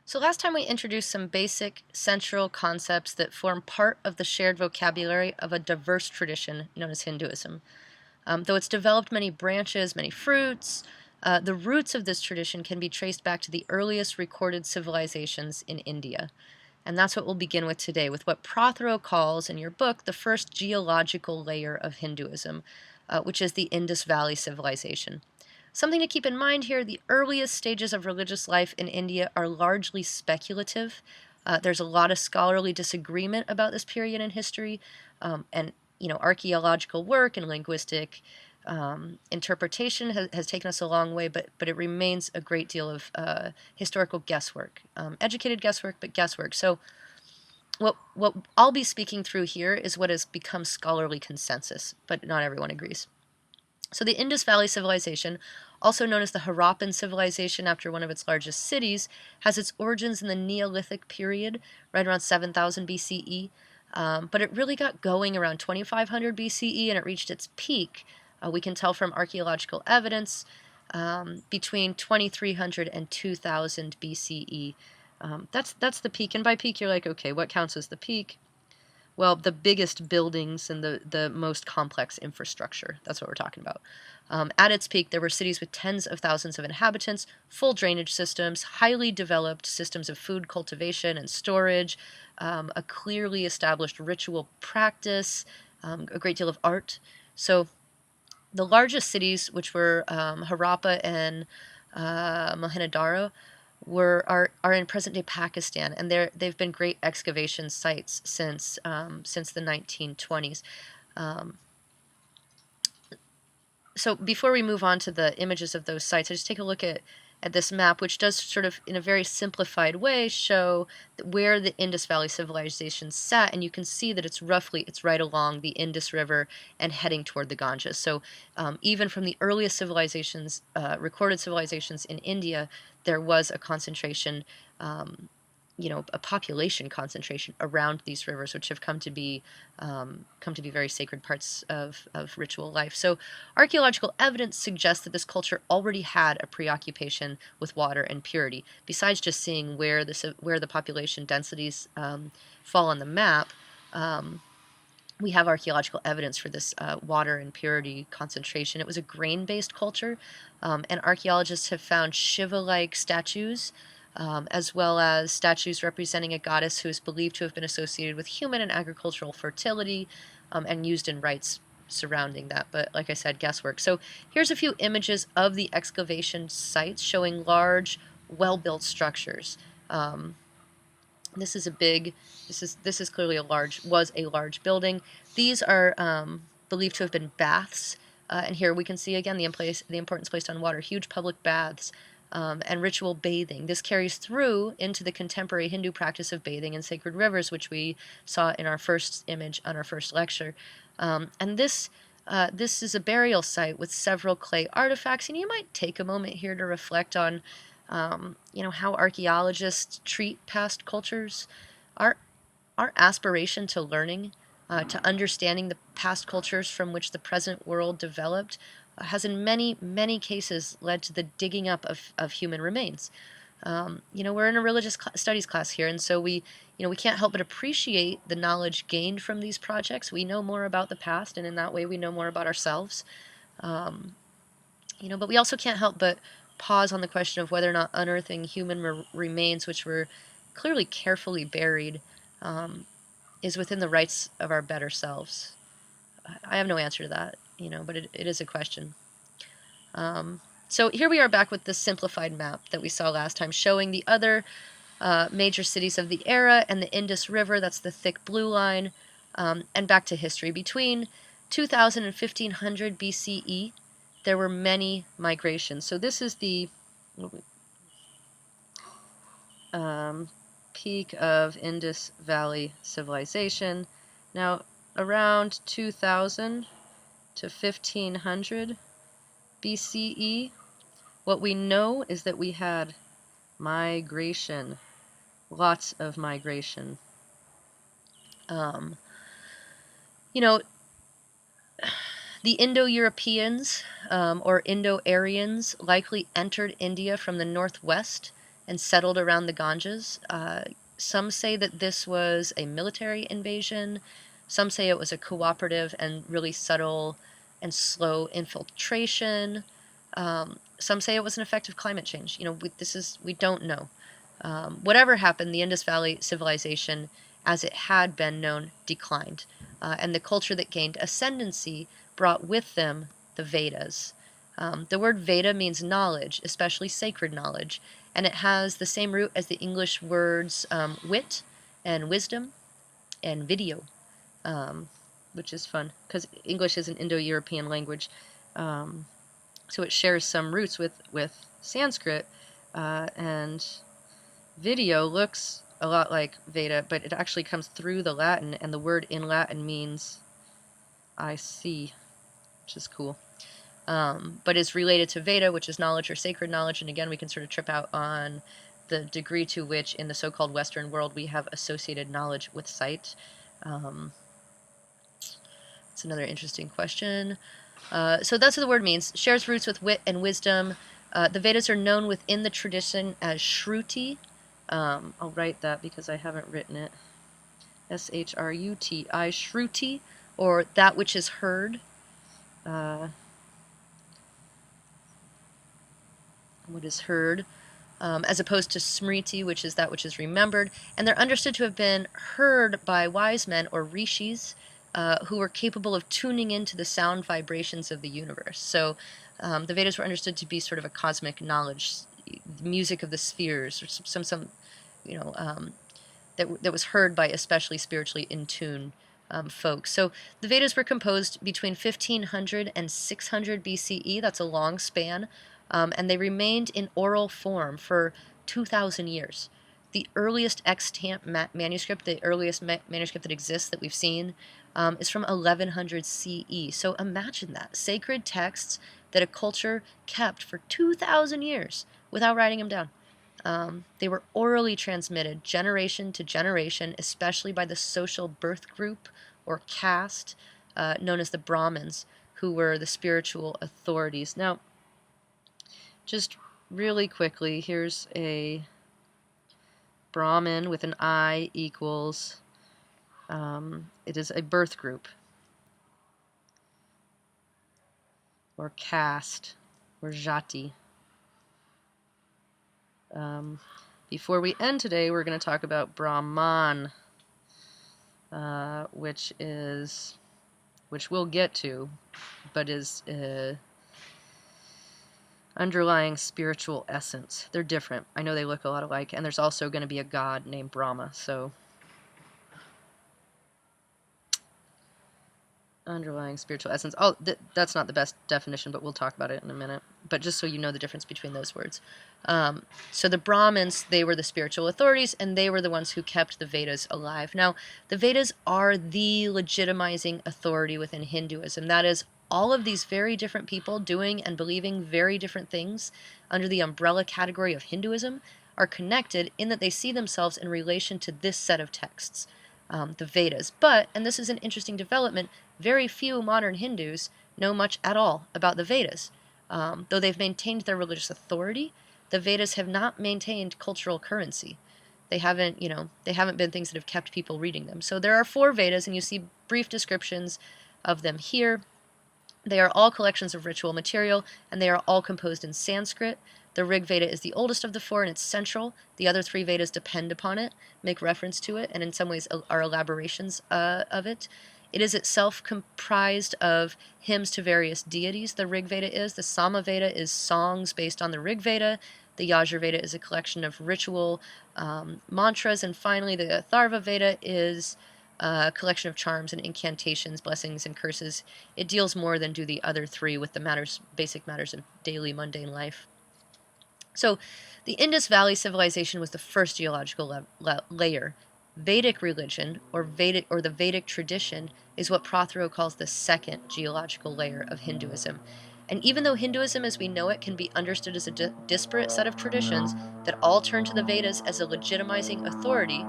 So last time we introduced some basic central concepts that form part of the shared vocabulary of a diverse tradition known as Hinduism. Though it's developed many branches, many fruits, the roots of this tradition can be traced back to the earliest recorded civilizations in India. And that's what we'll begin with today, with what Prothero calls in your book the first geological layer of Hinduism, which is the Indus Valley civilization. Something to keep in mind here, the earliest stages of religious life in India are largely speculative. There's a lot of scholarly disagreement about this period in history, and archaeological work and linguistic interpretation has taken us a long way, but it remains a great deal of historical guesswork, educated guesswork, but guesswork. So what I'll be speaking through here is what has become scholarly consensus, but not everyone agrees. So the Indus Valley Civilization, also known as the Harappan Civilization after one of its largest cities, has its origins in the Neolithic period, right around 7000 BCE, but it really got going around 2500 BCE and it reached its peak. We can tell from archaeological evidence between 2300 and 2000 BCE. That's the peak, and by peak you're like, okay, what counts as the peak? Well, the biggest buildings and the most complex infrastructure. That's what we're talking about. At its peak, there were cities with tens of thousands of inhabitants, full drainage systems, highly developed systems of food cultivation and storage, a clearly established ritual practice, a great deal of art. So the largest cities, which were Harappa and Mohenjo-daro, are in present-day Pakistan, and they've been great excavation sites since the 1920s. So before we move on to the images of those sites, I just take a look at this map, which does sort of, in a very simplified way, show where the Indus Valley civilization sat, and you can see that it's right along the Indus River and heading toward the Ganges. So even from the earliest civilizations, recorded civilizations in India, there was a concentration, a population concentration around these rivers, which have come to be very sacred parts of ritual life. So archaeological evidence suggests that this culture already had a preoccupation with water and purity. Besides just seeing where the population densities fall on the map, we have archaeological evidence for this water and purity concentration. It was a grain-based culture, and archaeologists have found Shiva-like statues, as well as statues representing a goddess who is believed to have been associated with human and agricultural fertility, and used in rites surrounding that. But like I said, guesswork. So here's a few images of the excavation sites showing large, well-built structures. This is clearly was a large building. These are believed to have been baths, and here we can see again the importance placed on water, huge public baths, and ritual bathing. This carries through into the contemporary Hindu practice of bathing in sacred rivers, which we saw in our first image on our first lecture. And this is a burial site with several clay artifacts, and you might take a moment here to reflect on how archaeologists treat past cultures. Our aspiration to learning, to understanding the past cultures from which the present world developed, has in many, many cases led to the digging up of human remains. We're in a religious studies class here, and so we can't help but appreciate the knowledge gained from these projects. We know more about the past, and in that way we know more about ourselves. But we also can't help but pause on the question of whether or not unearthing human remains, which were clearly carefully buried, is within the rights of our better selves. I have no answer to that, but it is a question. So here we are back with the simplified map that we saw last time, showing the other major cities of the era and the Indus River, that's the thick blue line, and back to history. Between 2000 and 1500 BCE, there were many migrations. So this is the peak of Indus Valley civilization. Now, around 2000 to 1500 BCE, what we know is that we had migration, lots of migration. The Indo-Europeans, or Indo-Aryans, likely entered India from the northwest and settled around the Ganges. Some say that this was a military invasion. Some say it was a cooperative and really subtle and slow infiltration. Some say it was an effect of climate change. We don't know. Whatever happened, the Indus Valley civilization, as it had been known, declined. And the culture that gained ascendancy brought with them the Vedas. The word Veda means knowledge, especially sacred knowledge, and it has the same root as the English words wit and wisdom and video, which is fun because English is an Indo-European language, so it shares some roots with Sanskrit, and video looks a lot like Veda, but it actually comes through the Latin, and the word in Latin means I see, which is cool. But is related to Veda, which is knowledge or sacred knowledge, and again, we can sort of trip out on the degree to which in the so-called Western world we have associated knowledge with sight. It's another interesting question. So that's what the word means. Shares roots with wit and wisdom. The Vedas are known within the tradition as Shruti. I'll write that because I haven't written it. S-H-R-U-T-I, Shruti, or that which is heard. What is heard, as opposed to Smriti, which is that which is remembered. And they're understood to have been heard by wise men or rishis who were capable of tuning into the sound vibrations of the universe. So the Vedas were understood to be sort of a cosmic knowledge, music of the spheres, or some that was heard by especially spiritually in tune folks. So the Vedas were composed between 1500 and 600 BCE. That's a long span. And they remained in oral form for 2,000 years. The earliest extant manuscript, the earliest manuscript that exists that we've seen, is from 1100 CE. So imagine that. Sacred texts that a culture kept for 2,000 years without writing them down. They were orally transmitted generation to generation, especially by the social birth group or caste known as the Brahmins, who were the spiritual authorities. Now, just really quickly, here's a Brahmin with an I equals, it is a birth group, or caste, or jati. Before we end today, we're going to talk about Brahman, which we'll get to, but is underlying spiritual essence. They're different. I know they look a lot alike, and there's also going to be a god named Brahma, so underlying spiritual essence. Oh, that's not the best definition, but we'll talk about it in a minute. But just so you know the difference between those words. So the Brahmins, they were the spiritual authorities, and they were the ones who kept the Vedas alive. Now, the Vedas are the legitimizing authority within Hinduism. That is, all of these very different people doing and believing very different things under the umbrella category of Hinduism are connected in that they see themselves in relation to this set of texts, the Vedas. But, and this is an interesting development, very few modern Hindus know much at all about the Vedas. Though they've maintained their religious authority, the Vedas have not maintained cultural currency. They haven't been things that have kept people reading them. So there are 4 Vedas, and you see brief descriptions of them here. They are all collections of ritual material, and they are all composed in Sanskrit. The Rig Veda is the oldest of the 4, and it's central. The other 3 Vedas depend upon it, make reference to it, and in some ways are elaborations of it. It is itself comprised of hymns to various deities, the Rig Veda is. The Sama Veda is songs based on the Rig Veda. The Yajur Veda is a collection of ritual mantras. And finally, the Atharva Veda is a collection of charms and incantations, blessings, and curses. It deals more than do the other 3 with the basic matters of daily mundane life. So the Indus Valley civilization was the first geological layer. Vedic religion, or the Vedic tradition, is what Prothero calls the second geological layer of Hinduism. And even though Hinduism as we know it can be understood as a disparate set of traditions that all turn to the Vedas as a legitimizing authority,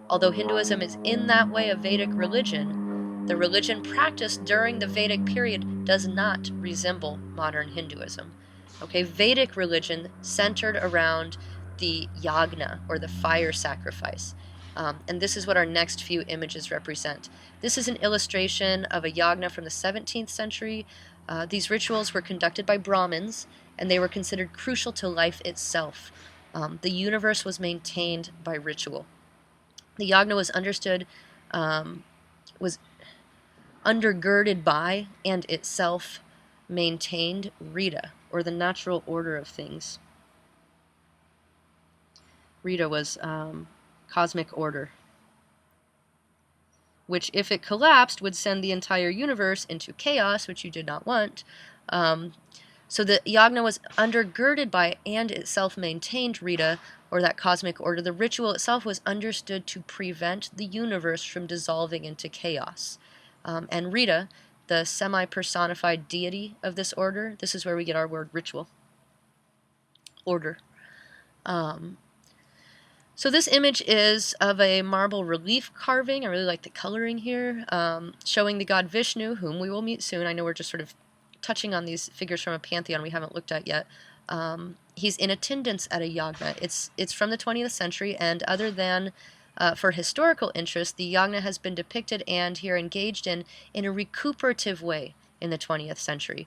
although Hinduism is in that way a Vedic religion, the religion practiced during the Vedic period does not resemble modern Hinduism. Okay, Vedic religion centered around the yagna, or the fire sacrifice. And this is what our next few images represent. This is an illustration of a yagna from the 17th century. These rituals were conducted by Brahmins, and they were considered crucial to life itself. The universe was maintained by ritual. The yagna was was undergirded by and itself maintained Rita, or the natural order of things. Rita was cosmic order, which, if it collapsed, would send the entire universe into chaos, which you did not want. So the yagna was undergirded by and itself maintained Rita, or that cosmic order. The ritual itself was understood to prevent the universe from dissolving into chaos. And Rita, the semi-personified deity of this order, this is where we get our word ritual. Order. So this image is of a marble relief carving. I really like the coloring here, showing the god Vishnu, whom we will meet soon. I know we're just sort of touching on these figures from a pantheon we haven't looked at yet. He's in attendance at a yagna. It's from the 20th century, and other than for historical interest, the yagna has been depicted and here engaged in a recuperative way in the 20th century.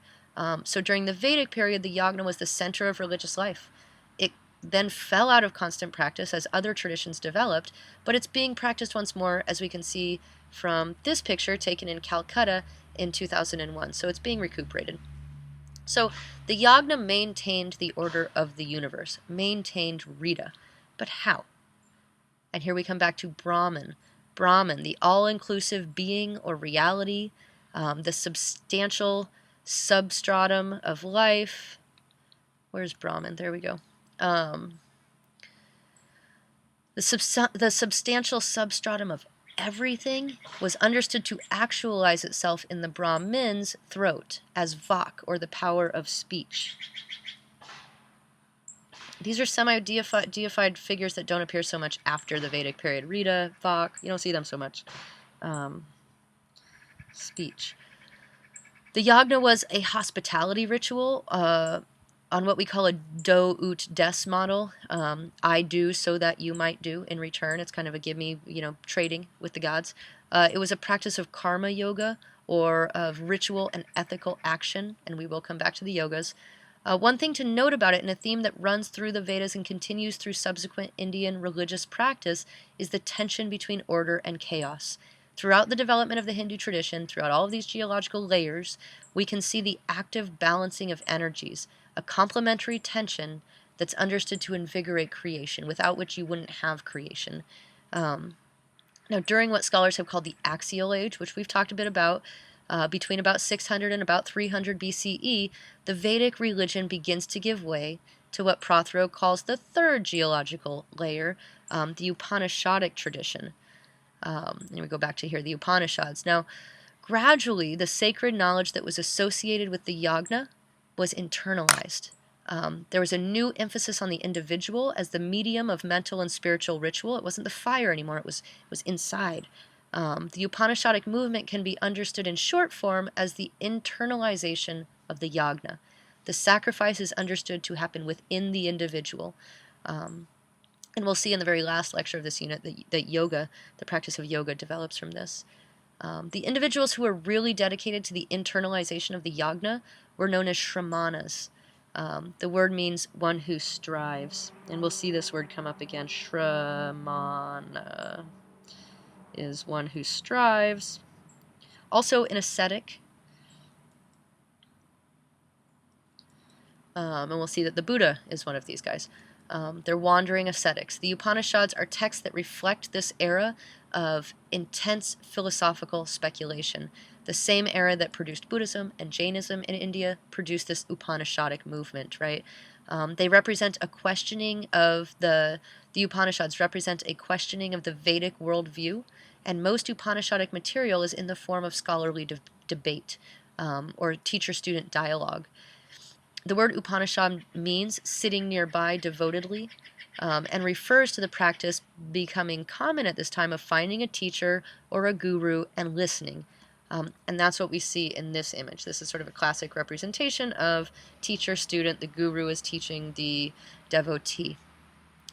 So during the Vedic period, the yagna was the center of religious life. It then fell out of constant practice as other traditions developed, but it's being practiced once more, as we can see from this picture taken in Calcutta in 2001. So it's being recuperated. So the yagna maintained the order of the universe, maintained Rita. But how? And here we come back to Brahman. Brahman, the all-inclusive being or reality, the substantial substratum of life. Where's Brahman? There we go. The substantial substratum of everything was understood to actualize itself in the Brahmin's throat as Vak, or the power of speech. These are semi-deified figures that don't appear so much after the Vedic period. Rita, Vak, you don't see them so much. Speech. The yagna was a hospitality ritual on what we call a do ut des model. I do so that you might do in return. It's kind of a give me, trading with the gods. It was a practice of karma yoga, or of ritual and ethical action, and we will come back to the yogas. One thing to note about it, and a theme that runs through the Vedas and continues through subsequent Indian religious practice, is the tension between order and chaos. Throughout the development of the Hindu tradition, throughout all of these geological layers, we can see the active balancing of energies, a complementary tension that's understood to invigorate creation, without which you wouldn't have creation. Now, during what scholars have called the Axial Age, which we've talked a bit about, between about 600 and about 300 BCE, the Vedic religion begins to give way to what Prothero calls the third geological layer, the Upanishadic tradition. And we go back to here, the Upanishads. Now, gradually, the sacred knowledge that was associated with the yagna was internalized. There was a new emphasis on the individual as the medium of mental and spiritual ritual. It wasn't the fire anymore, it was inside. The Upanishadic movement can be understood in short form as the internalization of the yagna. The sacrifice is understood to happen within the individual. And we'll see in the very last lecture of this unit that yoga, the practice of yoga, develops from this. The individuals who were really dedicated to the internalization of the yagna were known as shramanas. The word means one who strives. And we'll see this word come up again. Shramana is one who strives. Also an ascetic. And we'll see that the Buddha is one of these guys. They're wandering ascetics. The Upanishads are texts that reflect this era of intense philosophical speculation. The same era that produced Buddhism and Jainism in India produced this Upanishadic movement, right? They represent a questioning of the Upanishads represent a questioning of the Vedic worldview, and most Upanishadic material is in the form of scholarly debate or teacher-student dialogue. The word Upanishad means sitting nearby devotedly, and refers to the practice becoming common at this time of finding a teacher or a guru and listening. And that's what we see in this image. This is sort of a classic representation of teacher-student. The guru is teaching the devotee.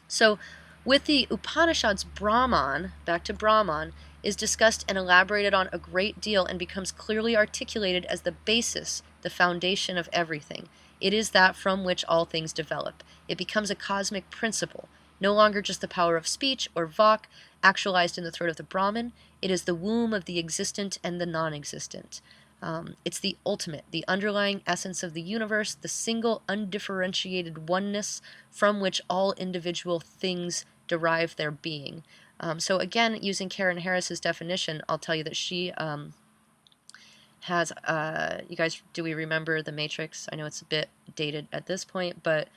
So with the Upanishads, Brahman, back to Brahman, is discussed and elaborated on a great deal and becomes clearly articulated as the basis, the foundation of everything. It is that from which all things develop. It becomes a cosmic principle, no longer just the power of speech or vak actualized in the throat of the Brahmin. It is the womb of the existent and the non-existent. It's the ultimate, the underlying essence of the universe, the single undifferentiated oneness from which all individual things derive their being. So again, using Karen Harris's definition, I'll tell you that she has, you guys, do we remember The Matrix? I know it's a bit dated at this point, but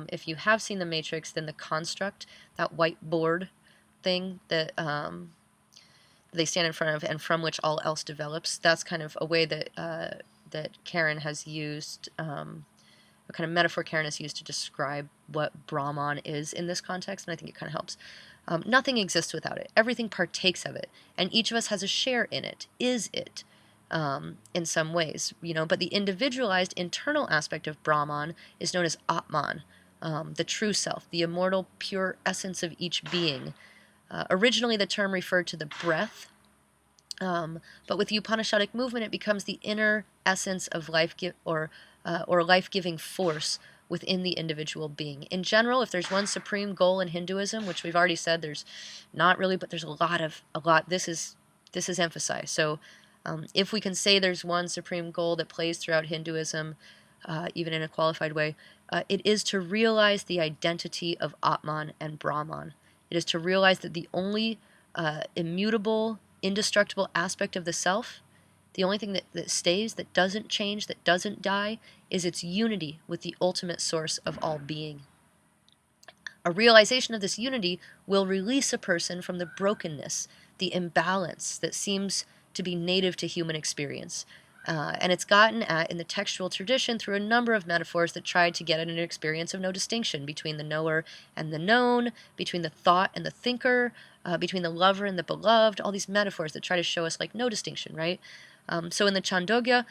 if you have seen The Matrix, then the construct, that white board thing that they stand in front of and from which all else develops, that's kind of a way that that Karen has used, a kind of metaphor Karen has used to describe what Brahman is in this context, and I think it kind of helps. Nothing exists without it. Everything partakes of it, and each of us has a share in it, is it, in some ways, but the individualized internal aspect of Brahman is known as Atman, the true self, the immortal, pure essence of each being. Originally, the term referred to the breath, but with the Upanishadic movement, it becomes the inner essence of or life-giving force within the individual being. In general, if there's one supreme goal in Hinduism, which we've already said there's not really, but there's a lot. This is emphasized. So, if we can say there's one supreme goal that plays throughout Hinduism, even in a qualified way, it is to realize the identity of Atman and Brahman. It is to realize that the only immutable, indestructible aspect of the self, the only thing that stays, that doesn't change, that doesn't die, is its unity with the ultimate source of all being. A realization of this unity will release a person from the brokenness, the imbalance that seems to be native to human experience. And it's gotten at in the textual tradition through a number of metaphors that tried to get at an experience of no distinction between the knower and the known, between the thought and the thinker, between the lover and the beloved, all these metaphors that try to show us like no distinction, right? So in the Chandogya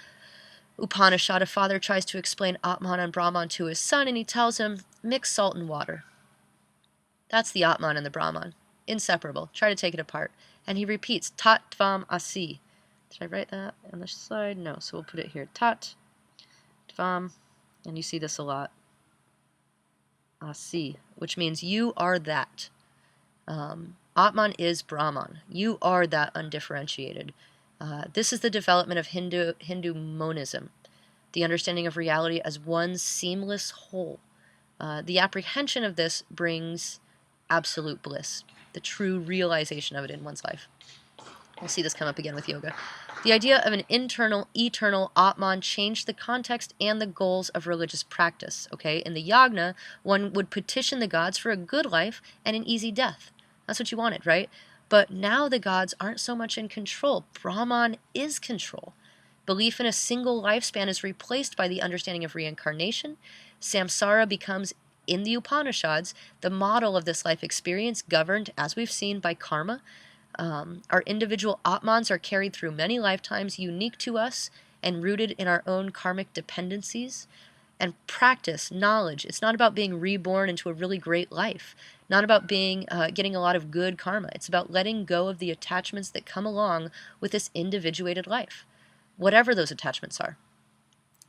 Upanishad, a father tries to explain Atman and Brahman to his son, and he tells him, mix salt and water. That's the Atman and the Brahman. Inseparable. Try to take it apart. And he repeats, Tat Tvam Asi. Did I write that on the slide? No, so we'll put it here. Tat Tvam, and you see this a lot. Asi, which means you are that. Atman is Brahman. You are that undifferentiated. This is the development of Hindu monism, the understanding of reality as one seamless whole. The apprehension of this brings absolute bliss, the true realization of it in one's life. We'll see this come up again with yoga. The idea of an internal, eternal Atman changed the context and the goals of religious practice. Okay, in the yagna, one would petition the gods for a good life and an easy death. That's what you wanted, right? But now the gods aren't so much in control. Brahman is control. Belief in a single lifespan is replaced by the understanding of reincarnation. Samsara becomes, in the Upanishads, the model of this life experience, governed, as we've seen, by karma. Our individual Atmans are carried through many lifetimes, unique to us and rooted in our own karmic dependencies. And practice, knowledge, it's not about being reborn into a really great life, not about getting a lot of good karma. It's about letting go of the attachments that come along with this individuated life, whatever those attachments are.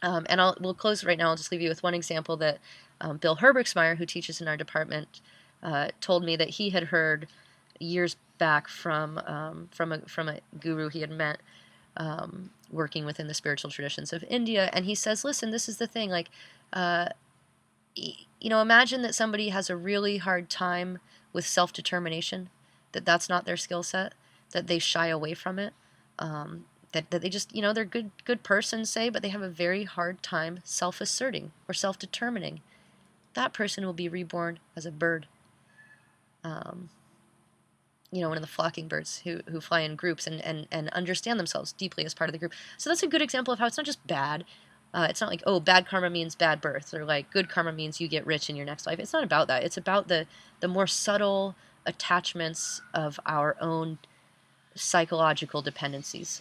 And we'll close right now. I'll just leave you with one example that Bill Herbergsmeyer, who teaches in our department, told me that he had heard years back from a guru he had met working within the spiritual traditions of India, and he says, listen, this is the thing, like, imagine that somebody has a really hard time with self-determination, that's not their skill set, that they shy away from it, that they just, they're good persons, say, but they have a very hard time self-asserting or self-determining. That person will be reborn as a bird. One of the flocking birds who fly in groups and understand themselves deeply as part of the group. So that's a good example of how it's not just bad. It's not like, oh, bad karma means bad birth, or like good karma means you get rich in your next life. It's not about that. It's about the more subtle attachments of our own psychological dependencies,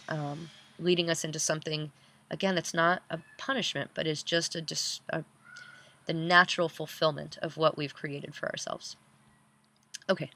leading us into something, again, that's not a punishment, but is just the natural fulfillment of what we've created for ourselves. Okay.